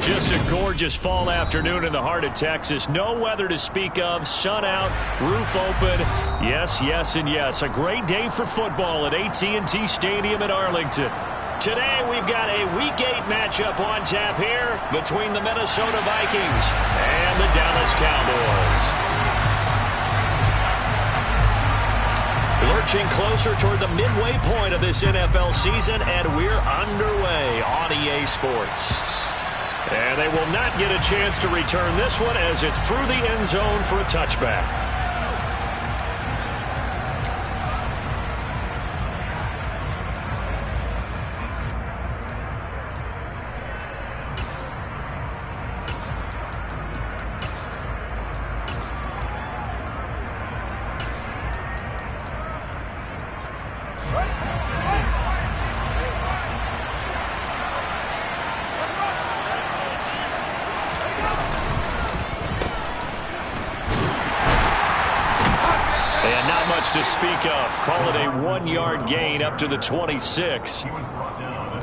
Just a gorgeous fall afternoon in the heart of Texas. No weather to speak of. Sun out, roof open. Yes, yes, and yes. A great day for football at AT&T Stadium in Arlington. Today we've got a Week 8 matchup on tap here between the Minnesota Vikings and the Dallas Cowboys. Lurching closer toward the midway point of this NFL season, and we're underway on EA Sports. And they will not get a chance to return this one as it's through the end zone for a touchback. To speak of. Call it a 1-yard gain up to the 26.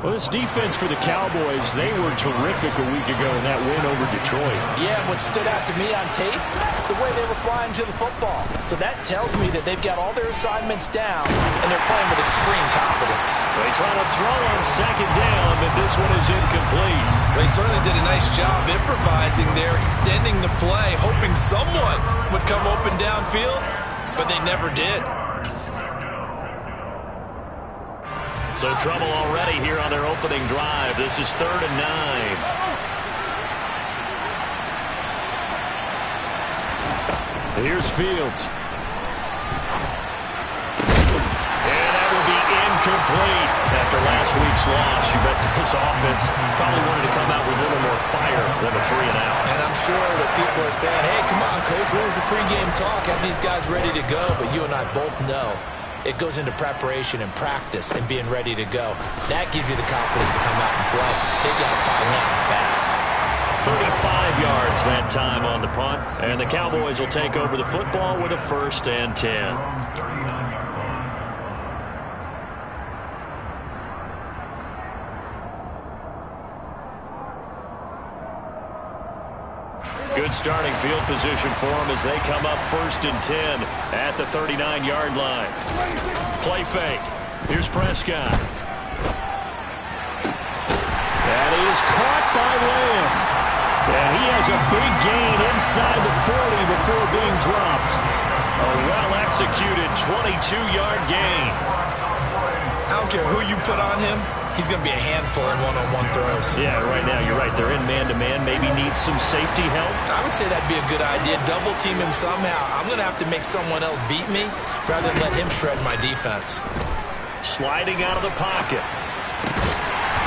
Well, this defense for the Cowboys, they were terrific a week ago in that win over Detroit. Yeah, what stood out to me on tape, the way they were flying to the football. So that tells me that they've got all their assignments down, and they're playing with extreme confidence. They try to throw on second down, but this one is incomplete. They certainly did a nice job improvising there, extending the play, hoping someone would come open downfield. But they never did. So trouble already here on their opening drive. This is 3rd and 9. Here's Fields. And that will be incomplete. After last week's loss, you bet this offense probably wanted to come out with a little more fire than a 3-and-out. And I'm sure that people are saying, hey, come on, Coach, what was the pregame talk? Have these guys ready to go? But you and I both know it goes into preparation and practice and being ready to go. That gives you the confidence to come out and play. They got to find that fast. 35 yards that time on the punt, and the Cowboys will take over the football with a 1st and 10. Good starting field position for them as they come up 1st and 10 at the 39-yard line. Play fake. Here's Prescott. That is caught by Lamb. And he has a big gain inside the 40 before being dropped. A well-executed 22-yard gain. I don't care who you put on him. He's going to be a handful in one-on-one throws. Yeah, right now, you're right. They're in man-to-man. Maybe need some safety help. I would say that'd be a good idea. Double team him somehow. I'm going to have to make someone else beat me rather than let him shred my defense. Sliding out of the pocket.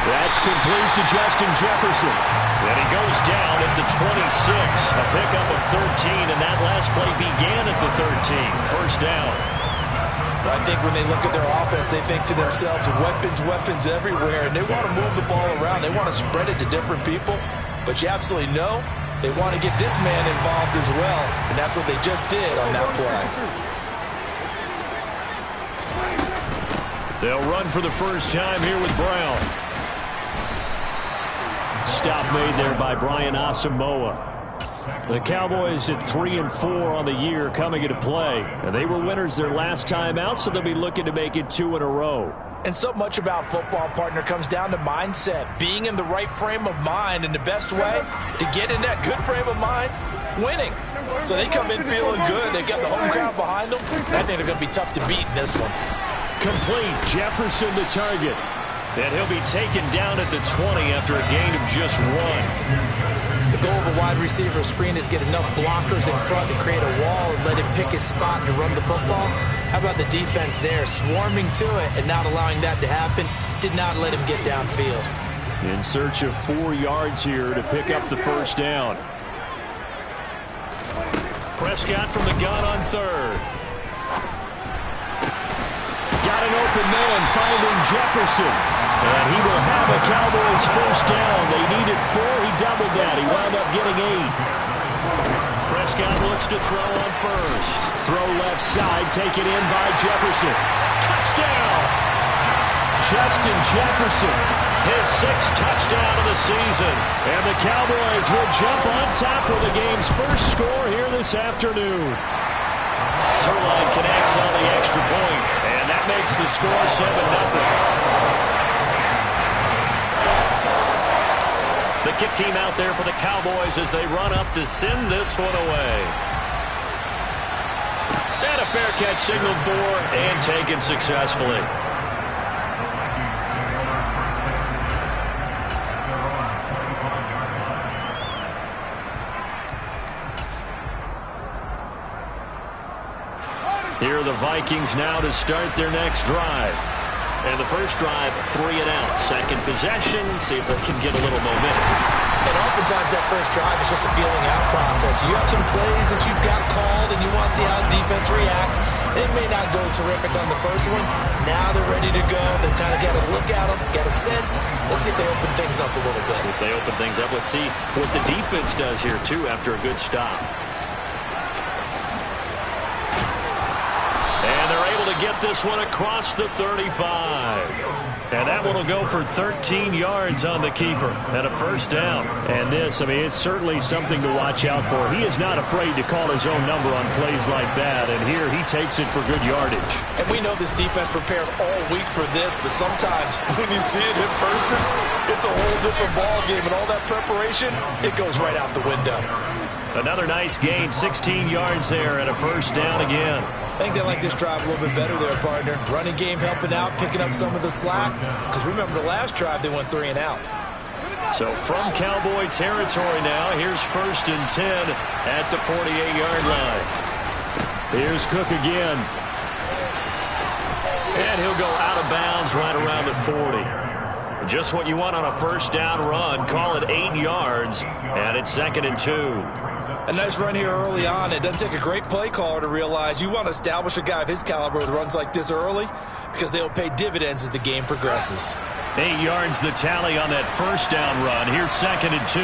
That's complete to Justin Jefferson. And he goes down at the 26. A pickup of 13, and that last play began at the 13. 1st down. I think when they look at their offense, they think to themselves, weapons everywhere, and they want to move the ball around. They want to spread it to different people, but you absolutely know they want to get this man involved as well, and that's what they just did on that play. They'll run for the first time here with Brown. Stop made there by Brian Asamoah. The Cowboys at 3-4 on the year coming into play. And they were winners their last time out, so they'll be looking to make it 2 in a row. And so much about football, partner, comes down to mindset. Being in the right frame of mind, and the best way to get in that good frame of mind, winning. So they come in feeling good. They got the home crowd behind them. I think they're going to be tough to beat in this one. Complete. Jefferson to target. And he'll be taken down at the 20 after a gain of just 1. The goal of a wide receiver screen is get enough blockers in front to create a wall and let him pick his spot to run the football. How about the defense there, swarming to it and not allowing that to happen? Did not let him get downfield. In search of 4 yards here to pick up the 1st down. Prescott from the gun on 3rd. Got an open man finding Jefferson. And he will have a Cowboys 1st down. They needed 4. He doubled that. He wound up getting 8. Prescott looks to throw on 1st. Throw left side, taken in by Jefferson. Touchdown! Justin Jefferson his 6th touchdown of the season. And the Cowboys will jump on top of the game's first score here this afternoon. Zuerlein connects on the extra point, and that makes the score 7-0. The kick team out there for the Cowboys as they run up to send this one away. And a fair catch signaled for and taken successfully. Here are the Vikings now to start their next drive. And the first drive, 3 and out. Second possession, see if they can get a little momentum. And oftentimes that first drive is just a feeling out process. You have some plays that you've got called and you want to see how defense reacts. It may not go terrific on the first one. Now they're ready to go. They've kind of got to look at them, get a sense. Let's see if they open things up a little bit. See if they open things up. Let's see what the defense does here, too, after a good stop. Get this one across the 35. And that one will go for 13 yards on the keeper and a first down. And this, I mean, it's certainly something to watch out for. He is not afraid to call his own number on plays like that. And here he takes it for good yardage. And we know this defense prepared all week for this, but sometimes when you see it in person, it's a whole different ball game. And all that preparation, it goes right out the window. Another nice gain, 16 yards there and a first down again. I think they like this drive a little bit better there, partner. Running game helping out, picking up some of the slack. Because remember the last drive, they went 3 and out. So from Cowboy territory now, here's 1st and 10 at the 48-yard line. Here's Cook again. And he'll go out of bounds right around the 40. Just what you want on a first down run. Call it 8 yards, and it's 2nd and 2. A nice run here early on. It doesn't take a great play caller to realize you want to establish a guy of his caliber with runs like this early because they'll pay dividends as the game progresses. 8 yards the tally on that first down run. Here's 2nd and 2.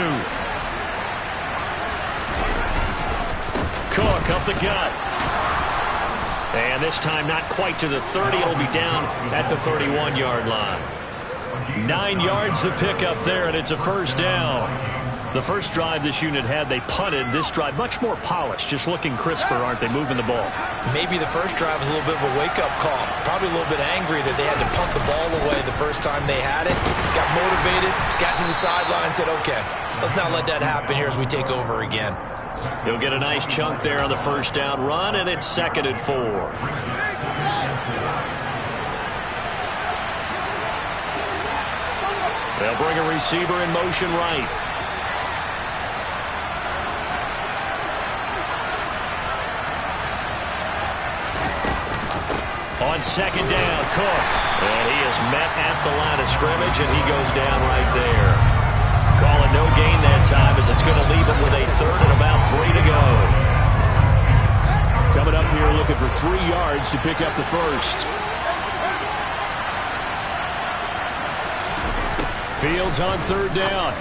Cook up the gut. And this time not quite to the 30. It'll be down at the 31-yard line. 9 yards the pickup there, and it's a first down. The first drive this unit had, they punted. This drive, much more polished, just looking crisper, aren't they, moving the ball? Maybe the first drive was a little bit of a wake-up call. Probably a little bit angry that they had to punt the ball away the first time they had it. Got motivated, got to the sideline, said, okay, let's not let that happen here as we take over again. He'll get a nice chunk there on the first down run, and it's 2nd and 4. They'll bring a receiver in motion right. On 2nd down, Cook. And he is met at the line of scrimmage, and he goes down right there. Call it no gain that time as it's going to leave him with a 3rd and about 3 to go. Coming up here looking for 3 yards to pick up the first. Fields on 3rd down.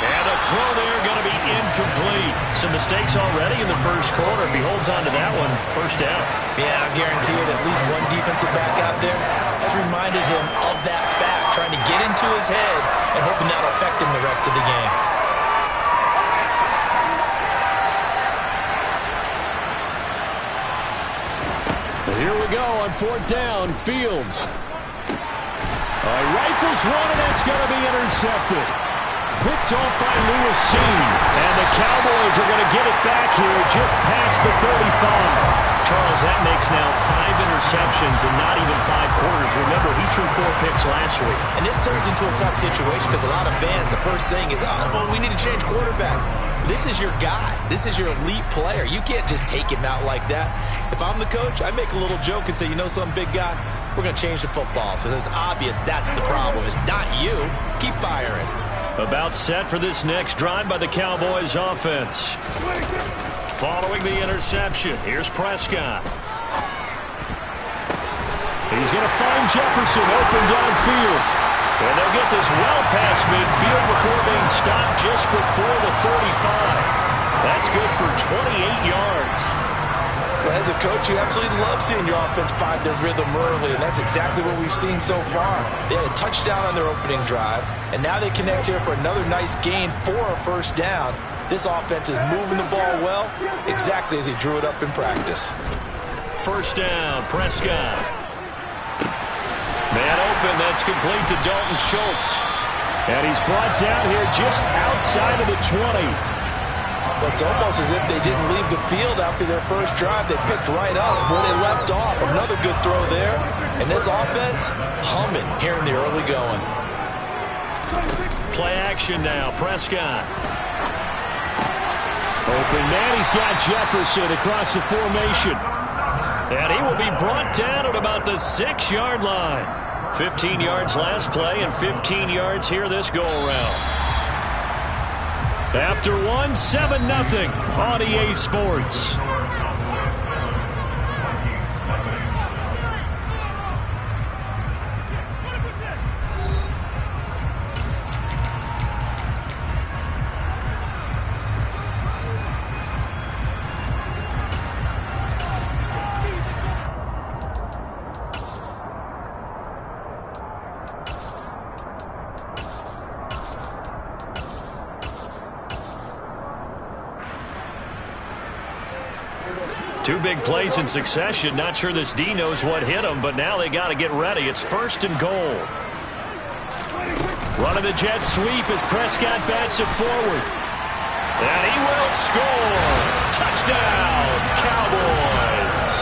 And a throw there going to be incomplete. Some mistakes already in the first quarter. If he holds on to that one, first down. Yeah, I guarantee you that at least one defensive back out there has reminded him of that fact, trying to get into his head and hoping that'll affect him the rest of the game. Here we go on 4th down. Fields. Rifles one, and it's going to be intercepted. Picked off by Lewis Cine. And the Cowboys are going to get it back here just past the 35. Charles, that makes now 5 interceptions in not even 5 quarters. Remember, he threw 4 picks last week. And this turns into a tough situation because a lot of fans, the first thing is, oh, well, we need to change quarterbacks. This is your guy. This is your elite player. You can't just take him out like that. If I'm the coach, I make a little joke and say, you know something, big guy? We're going to change the football. So it's obvious that's the problem. It's not you. Keep firing. About set for this next drive by the Cowboys offense. Following the interception, here's Prescott. He's going to find Jefferson open downfield. And they'll get this well past midfield before being stopped just before the 35. That's good for 28 yards. Well, as a coach, you absolutely love seeing your offense find their rhythm early, and that's exactly what we've seen so far. They had a touchdown on their opening drive, and now they connect here for another nice gain for a first down. This offense is moving the ball well, exactly as he drew it up in practice. First down, Prescott. Man open, that's complete to Dalton Schultz. And he's brought down here just outside of the 20. It's almost as if they didn't leave the field after their first drive. They picked right up where they left off. Another good throw there. And this offense, humming here in the early going. Play action now, Prescott. Open man, he's got Jefferson across the formation. And he will be brought down at about the 6-yard line. 15 yards last play and 15 yards here this go-around. After one, 7-0 on EA Sports. Two big plays in succession. Not sure this D knows what hit him, but now they got to get ready. It's 1st and goal. Running the jet sweep as Prescott bats it forward. And he will score. Touchdown, Cowboys.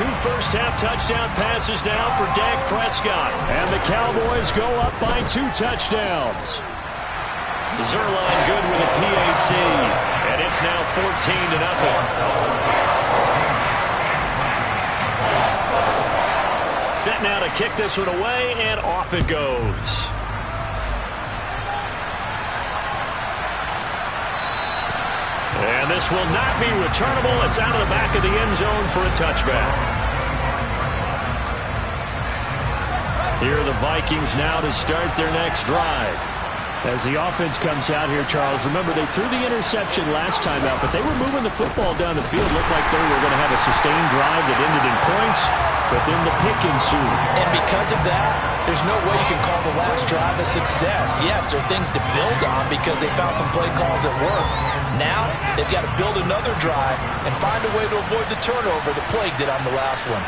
2 first-half touchdown passes now for Dak Prescott. And the Cowboys go up by 2 touchdowns. Zuerlein good with a PAT. And it's now 14-0. Set now to kick this one away, and off it goes. And this will not be returnable. It's out of the back of the end zone for a touchback. Here are the Vikings now to start their next drive. As the offense comes out here, Charles, remember they threw the interception last time out, but they were moving the football down the field. Looked like they were going to have a sustained drive that ended in points, but then the pick ensued. And because of that, there's no way you can call the last drive a success. Yes, there are things to build on because they found some play calls that work. Now, they've got to build another drive and find a way to avoid the turnover that plagued it on the last one.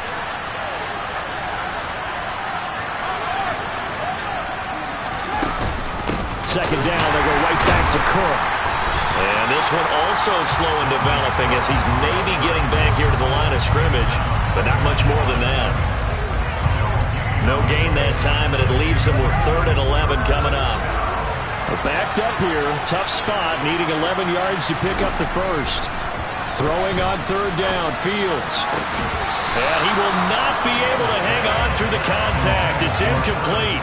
Second down, they go right back to Cook. And this one also slow in developing as he's maybe getting back here to the line of scrimmage, but not much more than that. No gain that time, and it leaves him with 3rd and 11 coming up. Backed up here, tough spot, needing 11 yards to pick up the first. Throwing on 3rd down, Fields. And he will not be able to hang on through the contact. It's incomplete.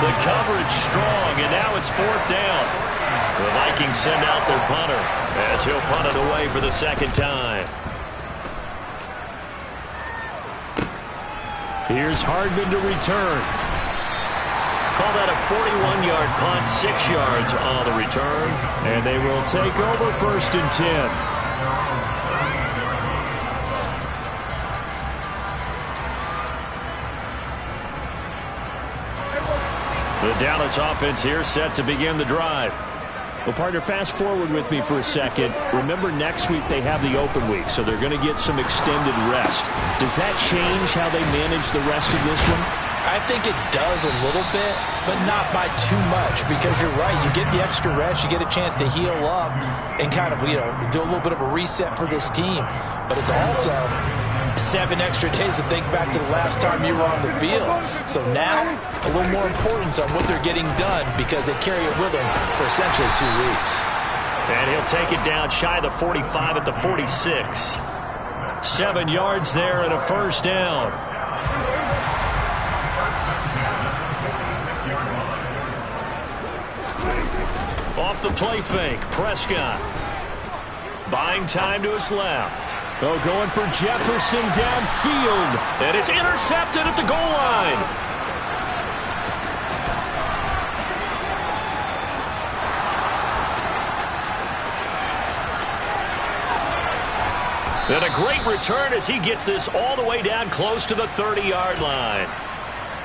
The coverage strong, and now it's 4th down. The Vikings send out their punter as he'll punt it away for the 2nd time. Here's Hardman to return. Call that a 41-yard punt, 6 yards on the return. And they will take over 1st and 10. The Dallas offense here set to begin the drive. Well, partner, fast forward with me for a second. Remember, next week they have the open week, so they're going to get some extended rest. Does that change how they manage the rest of this one? I think it does a little bit, but not by too much, because you're right. You get the extra rest, you get a chance to heal up and kind of, do a little bit of a reset for this team. But it's also 7 extra days to think back to the last time you were on the field. So now, a little more importance on what they're getting done because they carry it with them for essentially 2 weeks. And he'll take it down shy of the 45 at the 46. 7 yards there and a 1st down. Off the play fake, Prescott. Buying time to his left. Oh, going for Jefferson downfield. And it's intercepted at the goal line. And a great return as he gets this all the way down close to the 30-yard line.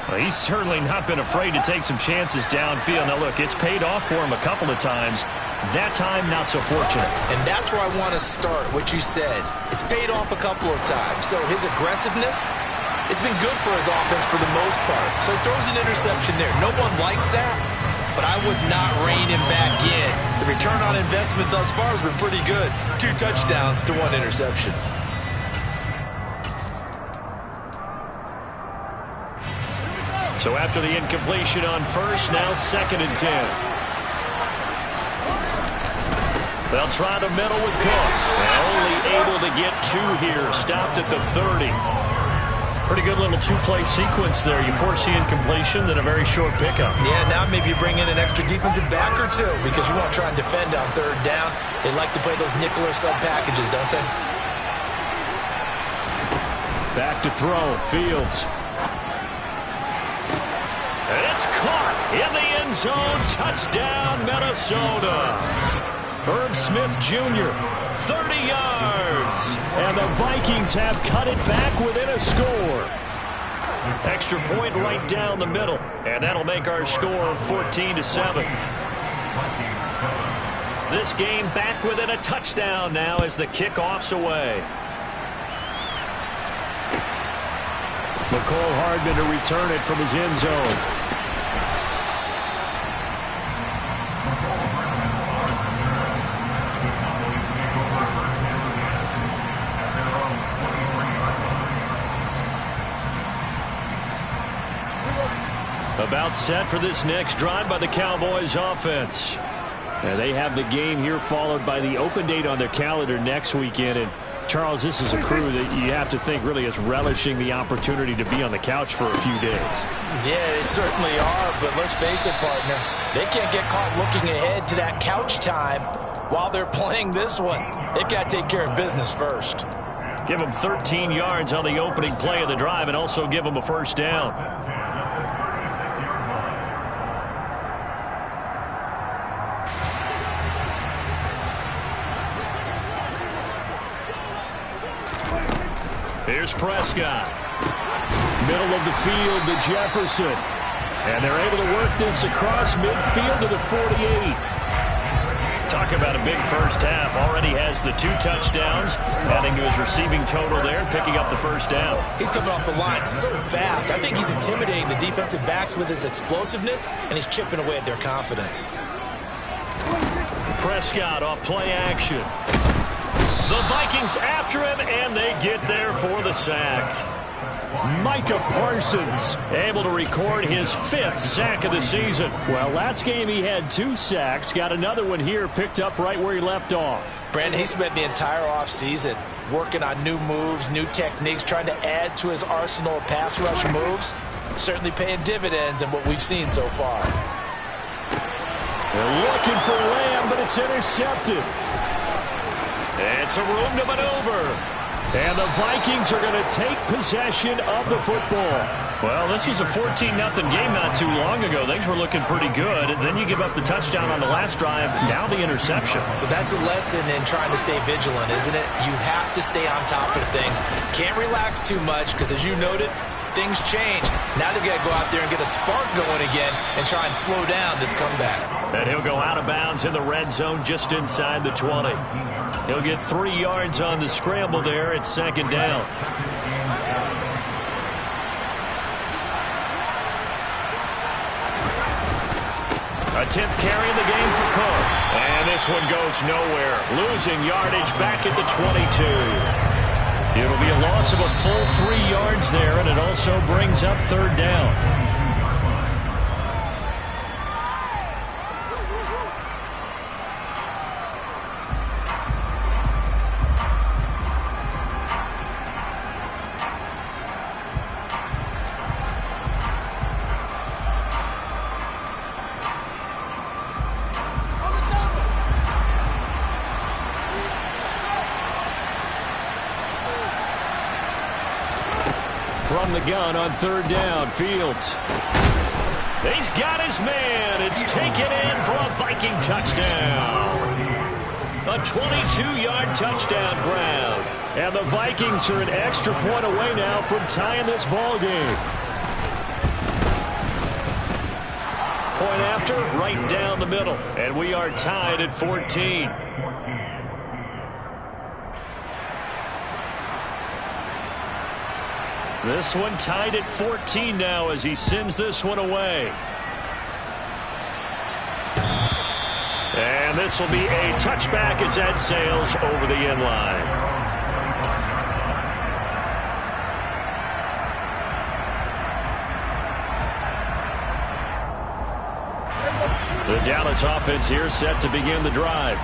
Well, he's certainly not been afraid to take some chances downfield. Now, look, it's paid off for him a couple of times. That time, not so fortunate. And that's where I want to start, what you said. It's paid off a couple of times. So his aggressiveness has been good for his offense for the most part. So he throws an interception there. No one likes that, but I would not rein him back in. The return on investment thus far has been pretty good. 2 touchdowns to 1 interception. So after the incompletion on first, now 2nd and 10. They'll try the middle with Cook. And only able to get 2 here. Stopped at the 30. Pretty good little 2-play sequence there. You force the incompletion, then a very short pickup. Yeah, now maybe you bring in an extra defensive back or 2 because you want to try and defend on 3rd down. They like to play those nickel or sub packages, don't they? Back to throw. Fields. It's caught in the end zone. Touchdown, Minnesota. Herb Smith Jr., 30 yards. And the Vikings have cut it back within a score. Extra point right down the middle. And that'll make our score 14-7. This game back within a touchdown now as the kickoff's away. McCole Hardman to return it from his end zone. About set for this next drive by the Cowboys offense. And they have the game here followed by the open date on their calendar next weekend. And Charles, this is a crew that you have to think really is relishing the opportunity to be on the couch for a few days. Yeah, they certainly are, but let's face it, partner. They can't get caught looking ahead to that couch time while they're playing this one. They've got to take care of business first. Give them 13 yards on the opening play of the drive and also give them a first down. Here's Prescott. Middle of the field to Jefferson. And they're able to work this across midfield to the 48. Talk about a big first half. Already has the 2 touchdowns, adding to his receiving total there and picking up the first down. He's coming off the line so fast. I think he's intimidating the defensive backs with his explosiveness, and he's chipping away at their confidence. Prescott off play action. The Vikings after him, and they get there for the sack. Micah Parsons able to record his 5th sack of the season. Well, last game he had 2 sacks. Got another one here picked up right where he left off. Brandon, he spent the entire offseason working on new moves, new techniques, trying to add to his arsenal of pass rush moves. Certainly paying dividends in what we've seen so far. They're looking for Lamb, but it's intercepted. It's a room to maneuver. And the Vikings are going to take possession of the football. Well, this was a 14-0 game not too long ago. Things were looking pretty good. And then you give up the touchdown on the last drive. Now the interception. So that's a lesson in trying to stay vigilant, isn't it? You have to stay on top of things. Can't relax too much because, as you noted, things change. Now they've got to go out there and get a spark going again and try and slow down this comeback. And he'll go out of bounds in the red zone just inside the 20. He'll get 3 yards on the scramble there at 2nd down. A 10th carry in the game for Cook. And this one goes nowhere. Losing yardage back at the 22. It'll be a loss of a full 3 yards there, and it also brings up 3rd down. From the gun on 3rd down, Fields. He's got his man. It's taken in for a Viking touchdown. A 22-yard touchdown ground. And the Vikings are an extra point away now from tying this ball game. Point after, right down the middle. And we are tied at 14. This one tied at 14 now as he sends this one away. And this will be a touchback as that sails over the end line. The Dallas offense here set to begin the drive.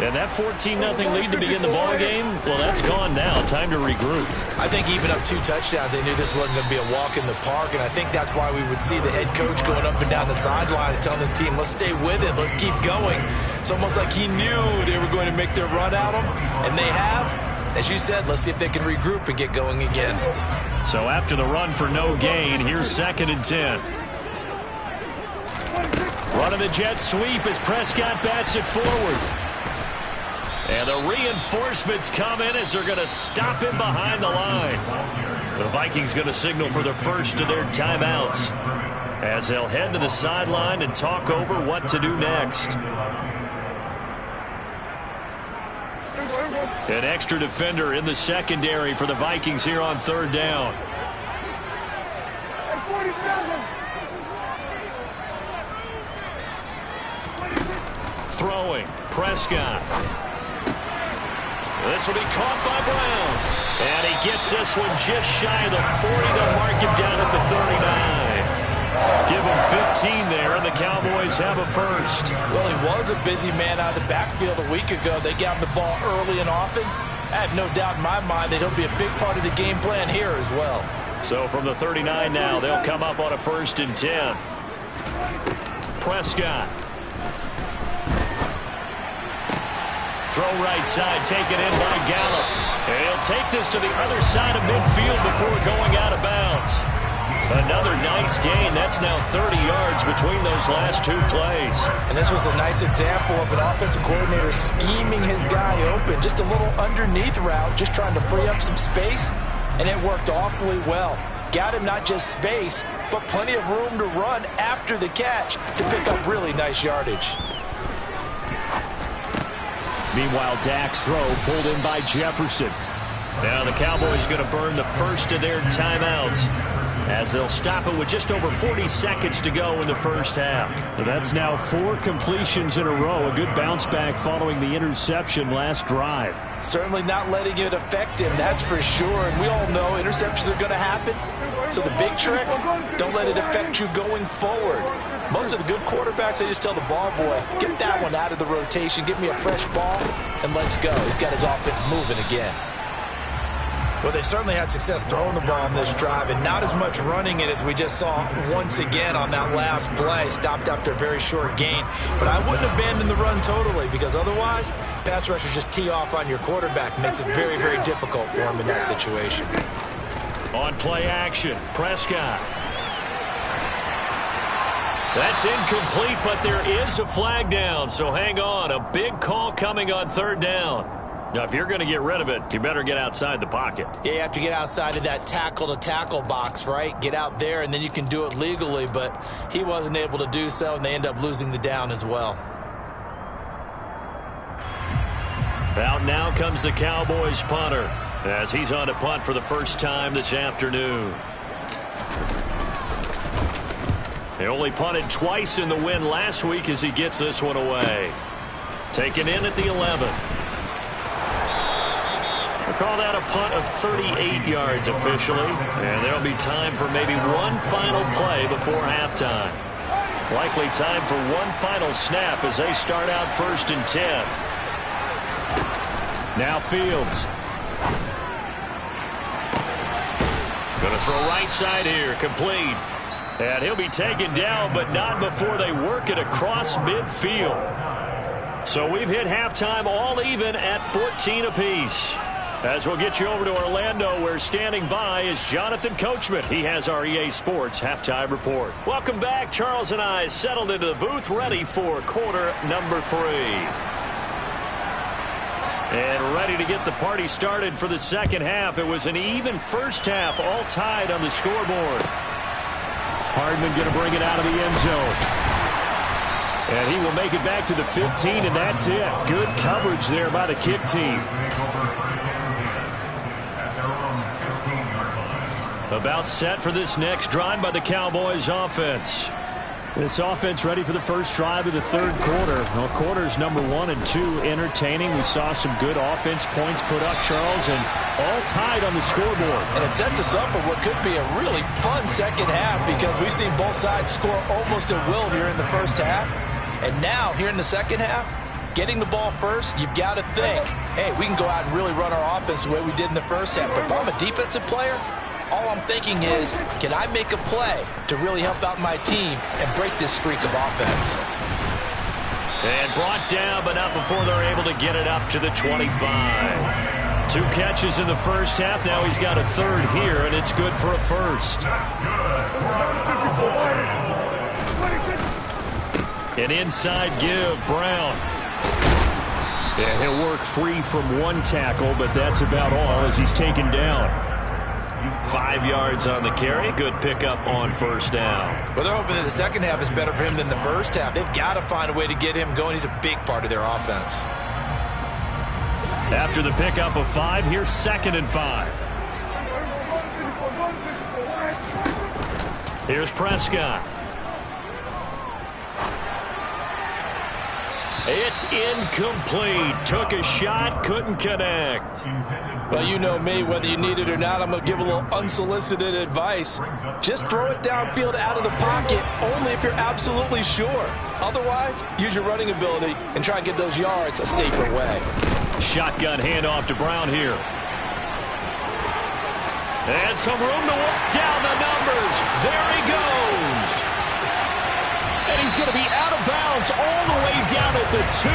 And that 14-0 lead to begin the ball game, well, that's gone now. Time to regroup. I think even up 2 touchdowns, they knew this wasn't going to be a walk in the park, and I think that's why we would see the head coach going up and down the sidelines telling his team, let's stay with it, let's keep going. It's almost like he knew they were going to make their run at him, and they have. As you said, let's see if they can regroup and get going again. So after the run for no gain, here's 2nd and 10. Running the jet sweep as Prescott bats it forward. And the reinforcements come in as they're going to stop him behind the line. The Vikings going to signal for the first of their timeouts as they'll head to the sideline and talk over what to do next. An extra defender in the secondary for the Vikings here on 3rd down. Throwing, Prescott. This will be caught by Brown. And he gets this one just shy of the 40. They'll mark him down at the 39. Give him 15 there, and the Cowboys have a first. Well, he was a busy man out of the backfield a week ago. They got him the ball early and often. I have no doubt in my mind that he'll be a big part of the game plan here as well. So from the 39 now, they'll come up on a 1st and 10. Prescott. Throw right side, taken in by Gallup. And he'll take this to the other side of midfield before going out of bounds. Another nice gain. That's now 30 yards between those last 2 plays. And this was a nice example of an offensive coordinator scheming his guy open. Just a little underneath route, just trying to free up some space. And it worked awfully well. Got him not just space, but plenty of room to run after the catch to pick up really nice yardage. Meanwhile, Dak's throw pulled in by Jefferson. Now the Cowboys going to burn the first of their timeouts as they'll stop it with just over 40 seconds to go in the first half. So that's now 4 completions in a row. A good bounce back following the interception last drive. Certainly not letting it affect him, that's for sure. And we all know interceptions are going to happen. So the big trick, don't let it affect you going forward. Most of the good quarterbacks, they just tell the ball boy, get that one out of the rotation, give me a fresh ball, and let's go. He's got his offense moving again. Well, they certainly had success throwing the ball on this drive, and not as much running it as we just saw once again on that last play. Stopped after a very short gain. But I wouldn't abandon the run totally, because otherwise, pass rushers just tee off on your quarterback. Makes it very, very difficult for him in that situation. On play action, Prescott. That's incomplete, but there is a flag down, so hang on. A big call coming on 3rd down. Now, if you're going to get rid of it, you better get outside the pocket. Yeah, you have to get outside of that tackle-to-tackle box, right? Get out there, and then you can do it legally, but he wasn't able to do so, and they end up losing the down as well. Out now comes the Cowboys punter as he's on to punt for the first time this afternoon. He only punted twice in the win last week as he gets this one away. Taken in at the 11. We'll call that a punt of 38 yards officially. And there'll be time for maybe one final play before halftime. Likely time for one final snap as they start out 1st and 10. Now Fields. Going to throw right side here, complete. And he'll be taken down, but not before they work it across midfield. So we've hit halftime all even at 14 apiece. As we'll get you over to Orlando, where standing by is Jonathan Coachman. He has our EA Sports Halftime Report. Welcome back. Charles and I settled into the booth, ready for quarter number 3. And ready to get the party started for the second half. It was an even first half, all tied on the scoreboard. Hardman going to bring it out of the end zone. And he will make it back to the 15, and that's it. Good coverage there by the kick team. About set for this next drive by the Cowboys offense. This offense ready for the first drive of the third quarter. Well, quarters number 1 and 2 entertaining. We saw some good offense points put up, Charles, and all tied on the scoreboard. And it sets us up for what could be a really fun second half because we've seen both sides score almost at will here in the first half. And now, here in the second half, getting the ball first, you've got to think, hey, we can go out and really run our offense the way we did in the first half. But if I'm a defensive player, all I'm thinking is, can I make a play to really help out my team and break this streak of offense? And brought down, but not before they're able to get it up to the 25. 2 catches in the first half. Now he's got a third here, and it's good for a first. An inside give, Brown. And he'll work free from 1 tackle, but that's about all as he's taken down. 5 yards on the carry. Good pickup on first down. Well, they're hoping that the second half is better for him than the first half. They've got to find a way to get him going. He's a big part of their offense. After the pickup of 5, here's 2nd and 5. Here's Prescott. It's incomplete. Took a shot, couldn't connect. Well, you know me, whether you need it or not, I'm going to give a little unsolicited advice. Just throw it downfield out of the pocket, only if you're absolutely sure. Otherwise, use your running ability and try and get those yards a safer way. Shotgun handoff to Brown here. And some room to walk down the numbers. There he goes. And he's going to be out of bounds all the way down at the 2.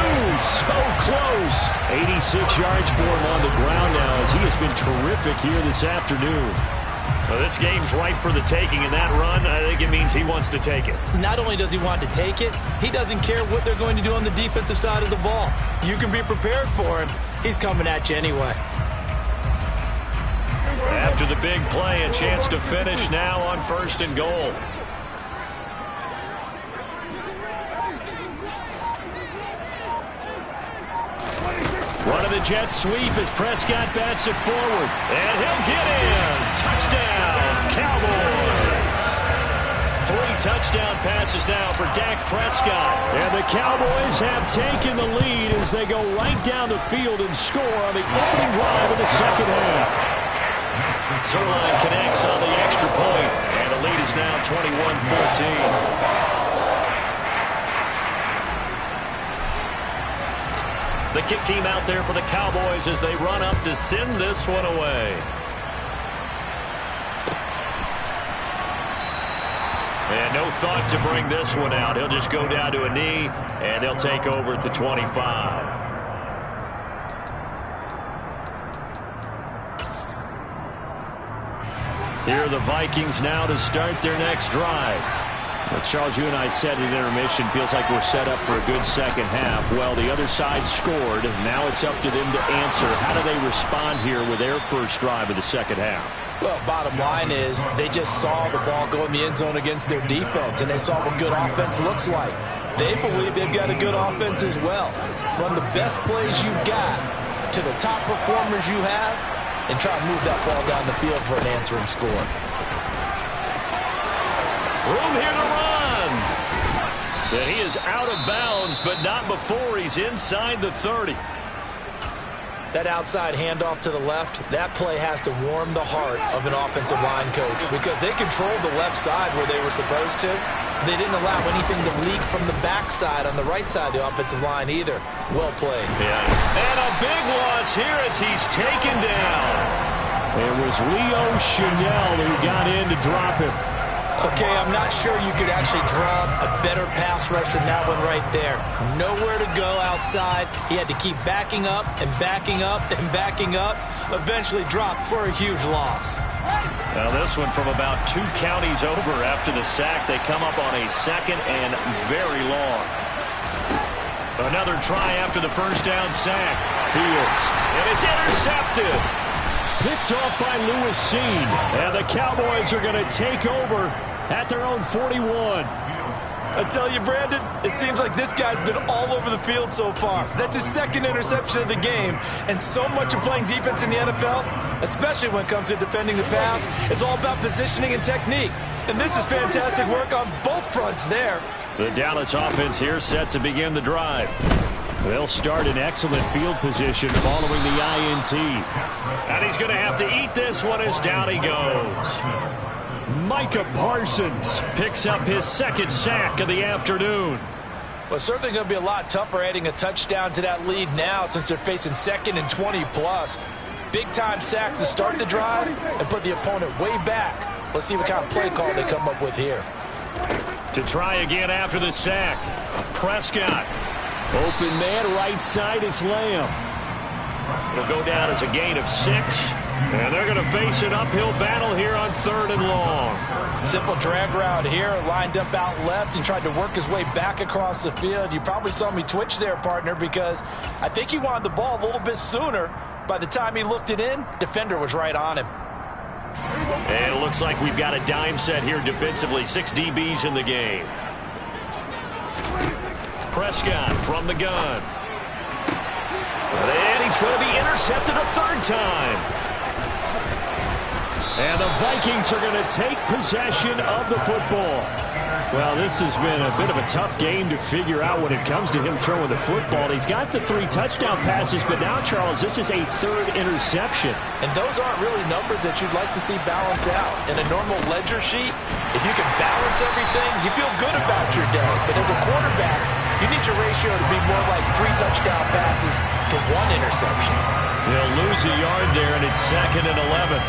So close. 86 yards for him on the ground now as he has been terrific here this afternoon. Well, this game's ripe for the taking, and that run, I think it means he wants to take it. Not only does he want to take it, he doesn't care what they're going to do on the defensive side of the ball. You can be prepared for him. He's coming at you anyway. After the big play, a chance to finish now on 1st and goal. Running the jet sweep as Prescott bats it forward. And he'll get in. Touchdown, Cowboys. 3 touchdown passes now for Dak Prescott. And the Cowboys have taken the lead as they go right down the field and score on the opening drive of the second half. Zerline connects on the extra point, and the lead is now 21-14. The kick team out there for the Cowboys as they run up to send this one away. And no thought to bring this one out. He'll just go down to a knee, and they'll take over at the 25. Here are the Vikings now to start their next drive. Well, Charles, you and I said at intermission, feels like we're set up for a good second half. Well, the other side scored. Now it's up to them to answer. How do they respond here with their first drive of the second half? Well, bottom line is they just saw the ball go in the end zone against their defense, and they saw what good offense looks like. They believe they've got a good offense as well. Run the best plays you got to the top performers you have, and try to move that ball down the field for an answering score. Room here to run. And he is out of bounds, but not before he's inside the 30. That outside handoff to the left, that play has to warm the heart of an offensive line coach because they controlled the left side where they were supposed to. They didn't allow anything to leak from the backside on the right side of the offensive line either. Well played. Yeah. And a big loss here as he's taken down. It was Leo Chenal who got in to drop him. Okay, I'm not sure you could actually draw a better pass rush than that one right there. Nowhere to go outside. He had to keep backing up and backing up and backing up. Eventually dropped for a huge loss. Now this one from about 2 counties over after the sack. They come up on a 2nd and very long. Another try after the first down sack. Fields. And it's intercepted. Picked off by Lewis Cine. And the Cowboys are going to take over at their own 41. I tell you, Brandon, it seems like this guy's been all over the field so far. That's his second interception of the game. And so much of playing defense in the NFL, especially when it comes to defending the pass, is all about positioning and technique. And this is fantastic work on both fronts there. The Dallas offense here set to begin the drive. They'll start in excellent field position following the INT. And he's going to have to eat this one as down he goes. Micah Parsons picks up his second sack of the afternoon. Well, it's certainly going to be a lot tougher adding a touchdown to that lead now since they're facing 2nd and 20+. Big-time sack to start the drive and put the opponent way back. Let's see what kind of play call they come up with here. To try again after the sack. Prescott. Open man, right side, it's Lamb. It'll go down as a gain of 6. And they're going to face an uphill battle here on 3rd and long. Simple drag route here, lined up out left and tried to work his way back across the field. You probably saw me twitch there, partner, because I think he wanted the ball a little bit sooner. By the time he looked it in, defender was right on him. And it looks like we've got a dime set here defensively. 6 DBs in the game. Prescott from the gun. And he's going to be intercepted a 3rd time. And the Vikings are going to take possession of the football. Well, this has been a bit of a tough game to figure out when it comes to him throwing the football. He's got the 3 touchdown passes, but now, Charles, this is a 3rd interception. And those aren't really numbers that you'd like to see balance out. In a normal ledger sheet, if you can balance everything, you feel good about your day. But as a quarterback, you need your ratio to be more like 3 touchdown passes to 1 interception. They'll lose a yard there, and it's 2nd and 11.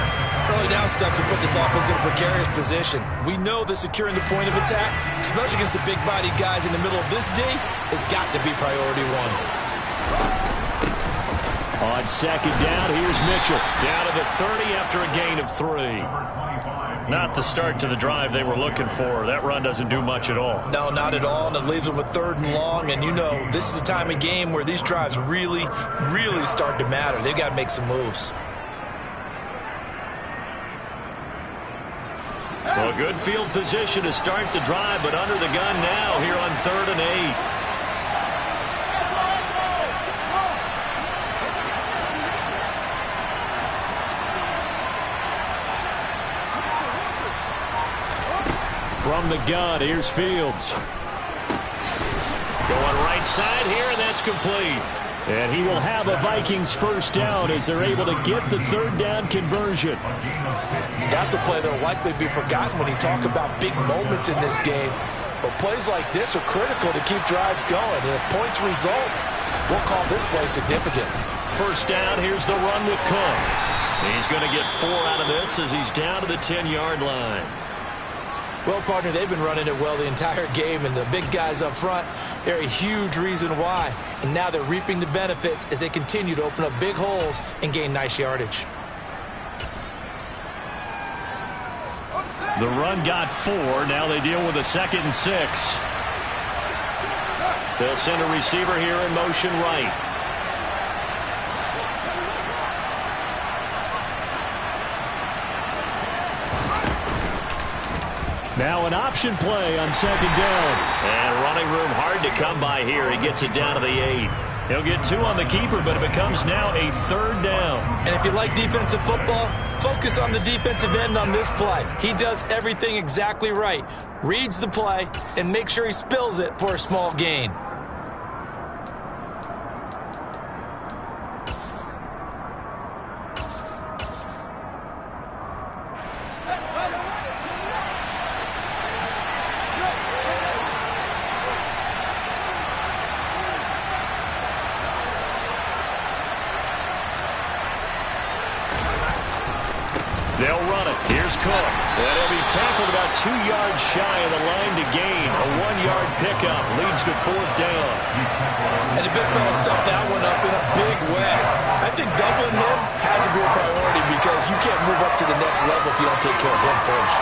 Early down stuffs will put this offense in a precarious position. We know that securing the point of attack, especially against the big-bodied guys in the middle of this D, has got to be priority 1. On 2nd down, here's Mitchell. Down to the 30 after a gain of 3. Not the start to the drive they were looking for. That run doesn't do much at all. No, not at all, and it leaves them with 3rd and long. And you know, this is the time of game where these drives really, really start to matter. They've got to make some moves. Well, good field position to start the drive, but under the gun now here on 3rd and 8. From the gun, here's Fields. Going right side here, and that's complete. And he will have a Vikings 1st down as they're able to get the 3rd down conversion. That's a play that will likely be forgotten when you talk about big moments in this game. But plays like this are critical to keep drives going. And if points result, we'll call this play significant. 1st down, here's the run with Cook. He's going to get 4 out of this as he's down to the 10-yard line. Well, partner, they've been running it well the entire game, and the big guys up front, they're a huge reason why. And now they're reaping the benefits as they continue to open up big holes and gain nice yardage. The run got 4. Now they deal with a 2nd and 6. They'll send a receiver here in motion right. Now an option play on 2nd down. And running room hard to come by here. He gets it down to the 8. He'll get 2 on the keeper, but it becomes now a 3rd down. And if you like defensive football, focus on the defensive end on this play. He does everything exactly right. Reads the play and makes sure he spills it for a small gain. They'll run it. Here's Cook. And he'll be tackled about 2 yards shy of the line to gain. A 1-yard pickup leads to 4th down. And the big fella stuffed that one up in a big way. I think doubling him has to be a priority because you can't move up to the next level if you don't take care of him first.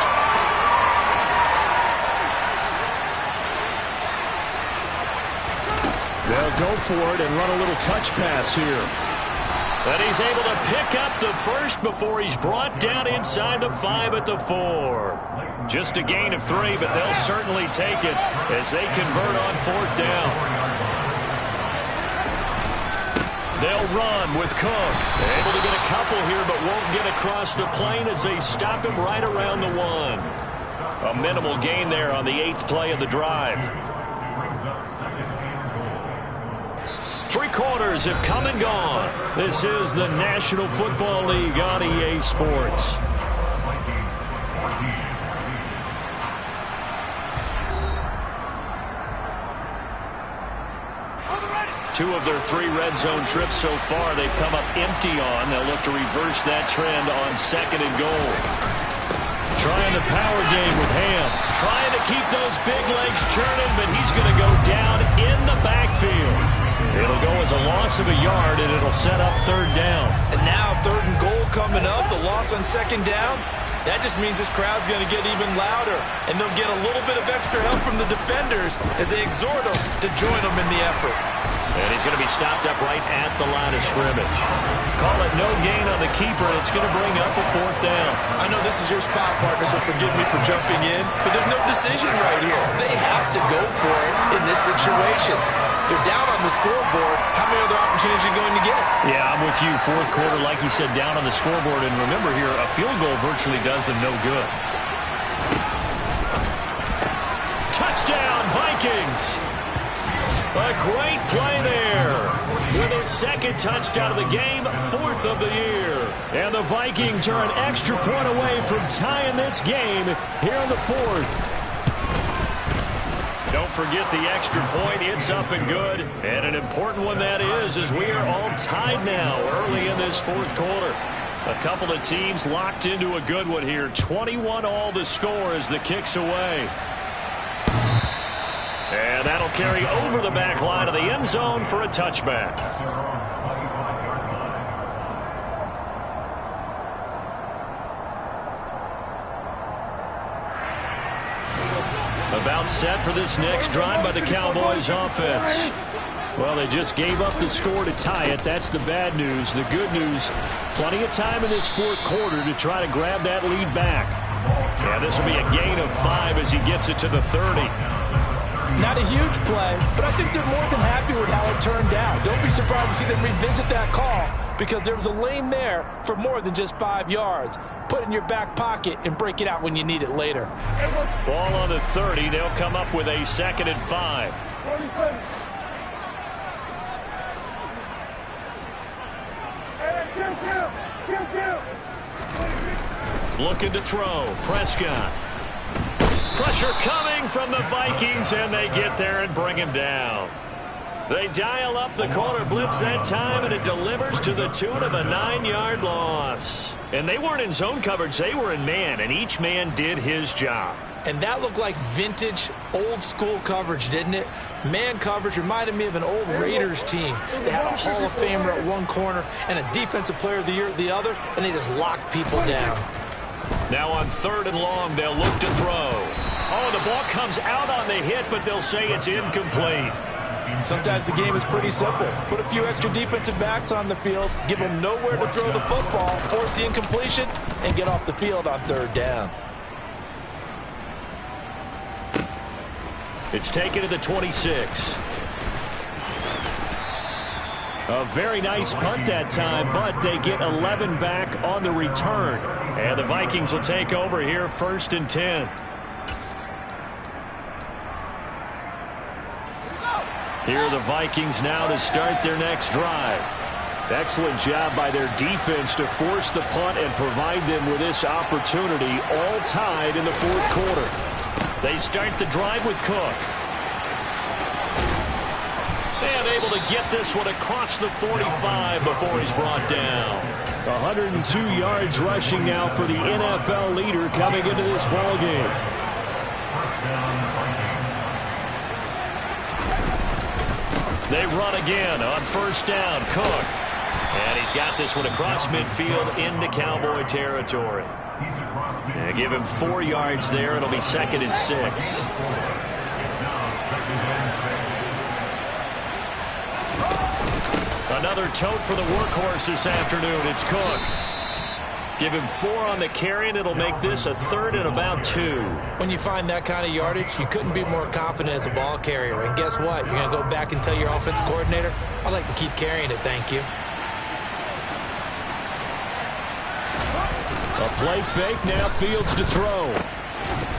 They'll go for it and run a little touch pass here. But he's able to pick up the first before he's brought down inside the 5 at the 4. Just a gain of 3, but they'll certainly take it as they convert on 4th down. They'll run with Cook. Able to get a couple here, but won't get across the plane as they stop him right around the 1. A minimal gain there on the 8th play of the drive. 3 quarters have come and gone. This is the National Football League on EA Sports. Two of their 3 red zone trips so far they've come up empty on. They'll look to reverse that trend on 2nd and goal. Trying the power game with Ham. Trying to keep those big legs churning, but he's going to go down in the backfield. It'll go as a loss of a yard, and it'll set up 3rd down. And now 3rd and goal coming up. The loss on 2nd down. That just means this crowd's going to get even louder, and they'll get a little bit of extra help from the defenders as they exhort them to join them in the effort. And he's going to be stopped up right at the line of scrimmage. Call it no gain on the keeper. It's going to bring up a 4th down. I know this is your spot, partner, so forgive me for jumping in, but there's no decision right here. They have to go for it in this situation. They're down on the scoreboard. How many other opportunities are you going to get? Yeah, I'm with you. 4th quarter, like you said, down on the scoreboard. And remember here, a field goal virtually does them no good. Touchdown, Vikings! A great play there. With his 2nd touchdown of the game, 4th of the year. And the Vikings are an extra point away from tying this game here in the 4th. Don't forget the extra point. It's up and good. And an important one that is, as we are all tied now early in this 4th quarter. A couple of teams locked into a good one here. 21 all the score as the kick's away. And that'll carry over the back line of the end zone for a touchback. About set for this next drive by the Cowboys offense. Well, they just gave up the score to tie it. That's the bad news. The good news, plenty of time in this 4th quarter to try to grab that lead back. Yeah, this will be a gain of 5 as he gets it to the 30. Not a huge play, but I think they're more than happy with how it turned out. Don't be surprised to see them revisit that call because there was a lane there for more than just 5 yards. Put it in your back pocket and break it out when you need it later. Ball on the 30. They'll come up with a 2nd and 5. Looking to throw. Prescott. Pressure coming from the Vikings, and they get there and bring him down. They dial up the corner blitz that time, and it delivers to the tune of a 9-yard loss. And they weren't in zone coverage. They were in man, and each man did his job. And that looked like vintage, old-school coverage, didn't it? Man coverage reminded me of an old Raiders team. They had a Hall of Famer at one corner and a Defensive Player of the Year at the other, and they just locked people down. Now on 3rd and long, they'll look to throw. Oh, the ball comes out on the hit, but they'll say it's incomplete. Sometimes the game is pretty simple. Put a few extra defensive backs on the field, give them nowhere to throw the football, force the incompletion, and get off the field on 3rd down. It's taken to the 26. A very nice punt that time, but they get 11 back on the return. And the Vikings will take over here 1st and 10. Here are the Vikings now to start their next drive. Excellent job by their defense to force the punt and provide them with this opportunity, all tied in the 4th quarter. They start the drive with Cook. And able to get this one across the 45 before he's brought down. 102 yards rushing now for the NFL leader coming into this ballgame. They run again on 1st down. Cook. And he's got this one across midfield into Cowboy territory. And give him 4 yards there. It'll be 2nd and 6. Another tote for the workhorse this afternoon. It's Cook. Give him 4 on the carry, and it'll make this a 3rd and about 2. When you find that kind of yardage, you couldn't be more confident as a ball carrier. And guess what? You're going to go back and tell your offensive coordinator, I'd like to keep carrying it, thank you. A play fake, now Fields to throw.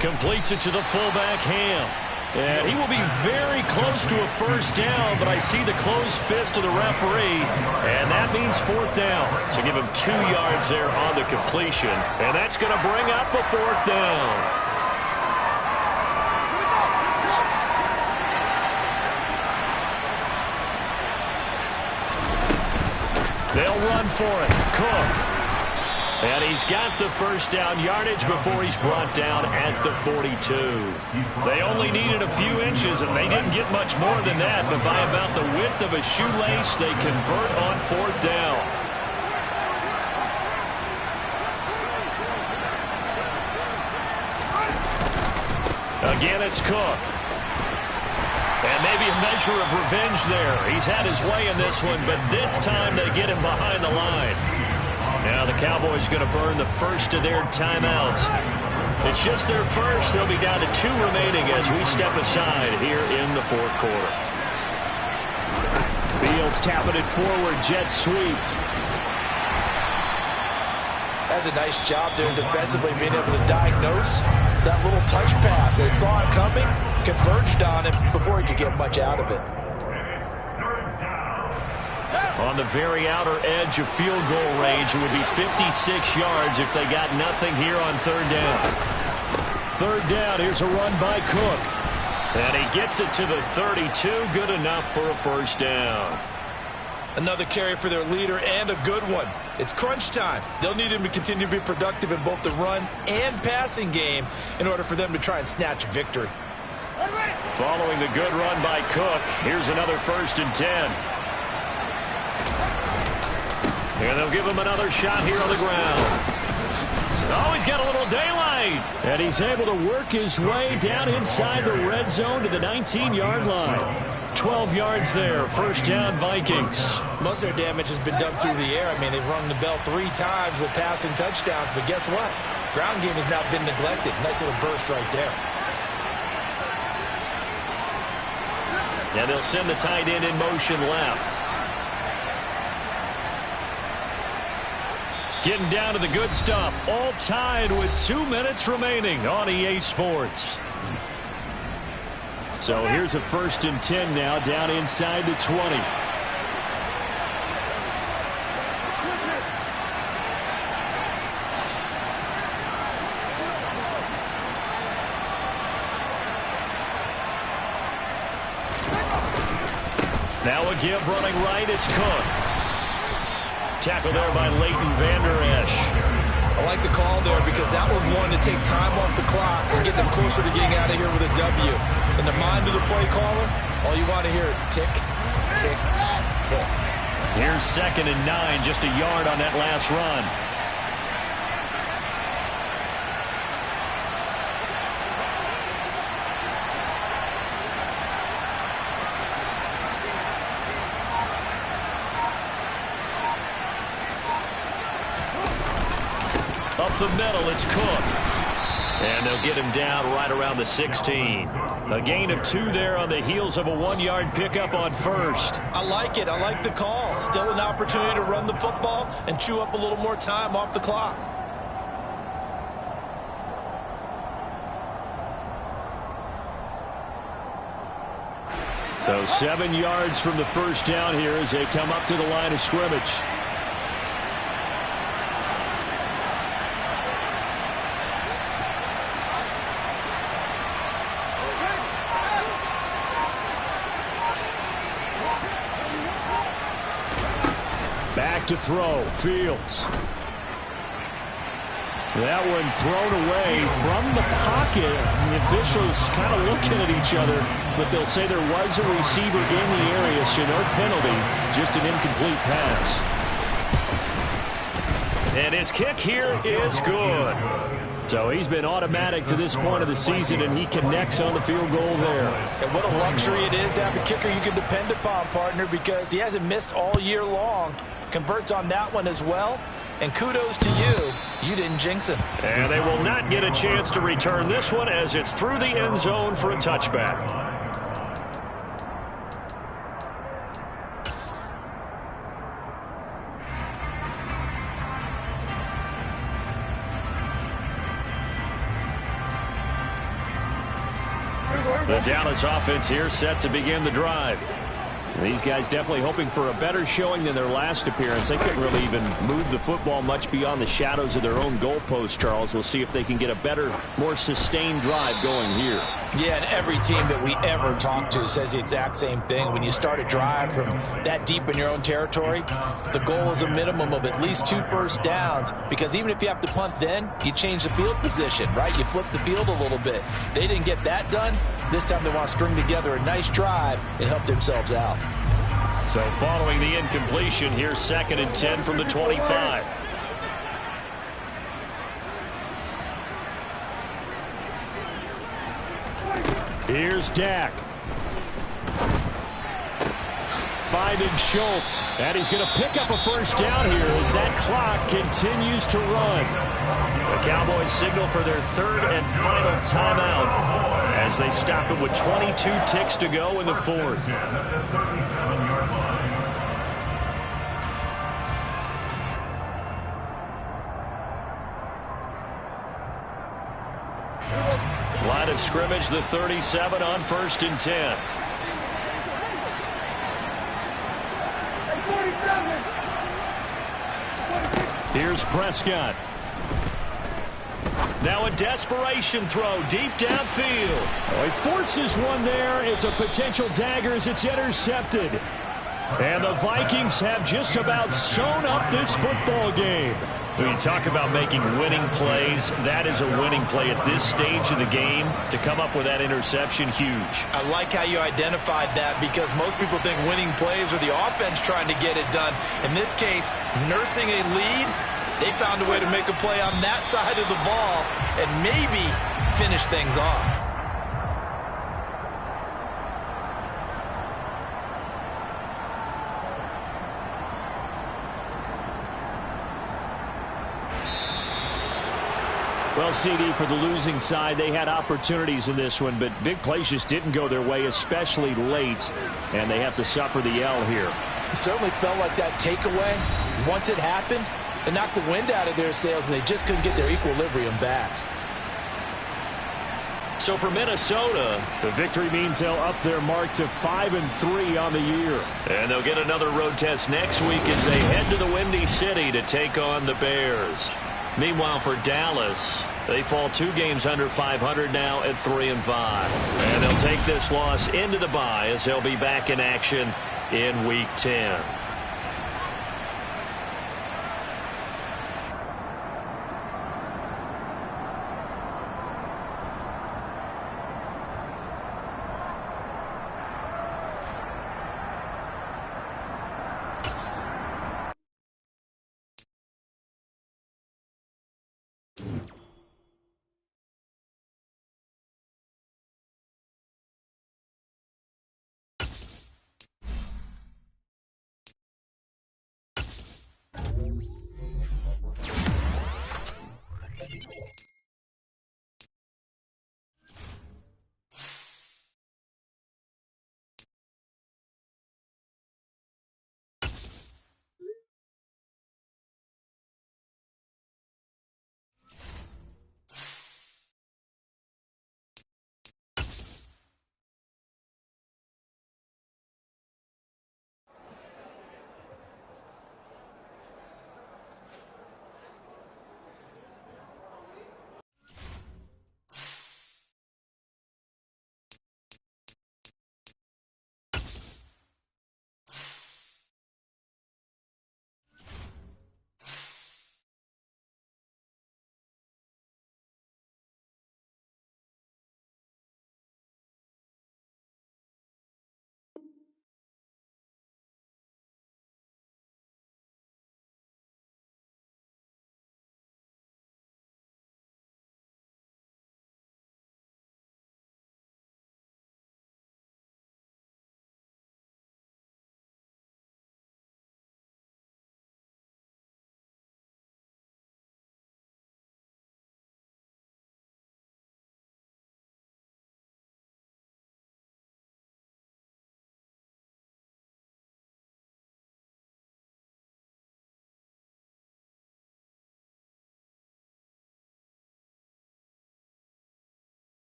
Completes it to the fullback, Ham. And he will be very close to a first down, but I see the closed fist of the referee, and that means 4th down. So give him 2 yards there on the completion, and that's going to bring up a 4th down. They'll run for it. Cook. And he's got the first down yardage before he's brought down at the 42. They only needed a few inches, and they didn't get much more than that, but by about the width of a shoelace, they convert on 4th down. Again, it's Cook. And maybe a measure of revenge there. He's had his way in this one, but this time they get him behind the line. Now the Cowboys going to burn the first of their timeouts. It's just their first. They'll be down to 2 remaining as we step aside here in the 4th quarter. Fields tapping it forward, jet sweep. That's a nice job there defensively, being able to diagnose that little touch pass. They saw it coming, converged on it before he could get much out of it. On the very outer edge of field goal range, it would be 56 yards if they got nothing here on 3rd down. 3rd down, here's a run by Cook. And he gets it to the 32, good enough for a first down. Another carry for their leader, and a good one. It's crunch time. They'll need him to continue to be productive in both the run and passing game in order for them to try and snatch a victory. Following the good run by Cook, here's another 1st and 10. And they'll give him another shot here on the ground. Oh, he's got a little daylight. And he's able to work his way down inside the red zone to the 19-yard line. 12 yards there, first down Vikings. Most of their damage has been done through the air. I mean, they've rung the bell 3 times with passing touchdowns, but guess what? Ground game has not been neglected. Nice little burst right there. And they'll send the tight end in motion left. Getting down to the good stuff. All tied with 2 minutes remaining on EA Sports. So here's a 1st and 10 now, down inside the 20. Now a give running right, it's Cook. Tackle there by Leighton Vander Esch. I like the call there because that was one to take time off the clock and get them closer to getting out of here with a W. In the mind of the play caller, all you want to hear is tick, tick, tick. Here's 2nd and 9, just a yard on that last run. Up the middle, it's Cook. And they'll get him down right around the 16. A gain of 2 there on the heels of a 1-yard pickup on 1st. I like it. I like the call. Still an opportunity to run the football and chew up a little more time off the clock. So 7 yards from the first down here as they come up to the line of scrimmage. Back to throw, Fields. That one thrown away from the pocket. The officials kind of looking at each other, but they'll say there was a receiver in the area, so no penalty, just an incomplete pass. And his kick here is good. So he's been automatic to this point of the season, and he connects on the field goal there. And what a luxury it is to have a kicker you can depend upon, partner, because he hasn't missed all year long. Converts on that one as well. And kudos to you. You didn't jinx him. And they will not get a chance to return this one as it's through the end zone for a touchback. The Dallas offense here set to begin the drive. These guys definitely hoping for a better showing than their last appearance. They couldn't really even move the football much beyond the shadows of their own goalpost, Charles. We'll see if they can get a better, more sustained drive going here. Yeah, and every team that we ever talk to says the exact same thing. When you start a drive from that deep in your own territory, the goal is a minimum of at least 2 first downs, because even if you have to punt then, you change the field position, right? You flip the field a little bit. They didn't get that done. This time they want to string together a nice drive and help themselves out. So following the incompletion, here's 2nd and 10 from the 25. Here's Dak. Finding Schultz. And he's going to pick up a first down here as that clock continues to run. The Cowboys signal for their 3rd and final timeout as they stop it with 22 ticks to go in the 4th. Line of scrimmage, the 37 on 1st and 10. Here's Prescott. Now a desperation throw deep downfield. Oh, he forces one there. It's a potential dagger as it's intercepted. And the Vikings have just about sewn up this football game. When you talk about making winning plays, that is a winning play at this stage of the game. To come up with that interception, huge. I like how you identified that, because most people think winning plays are the offense trying to get it done. In this case, nursing a lead, they found a way to make a play on that side of the ball and maybe finish things off. Well, CD, for the losing side, they had opportunities in this one, but big plays just didn't go their way, especially late, and they have to suffer the L here. It certainly felt like that takeaway, once it happened, it knocked the wind out of their sails, and they just couldn't get their equilibrium back. So for Minnesota, the victory means they'll up their mark to 5-3 on the year. And they'll get another road test next week as they head to the Windy City to take on the Bears. Meanwhile, for Dallas, they fall 2 games under 500 now at 3-5. And they'll take this loss into the bye as they'll be back in action in Week 10.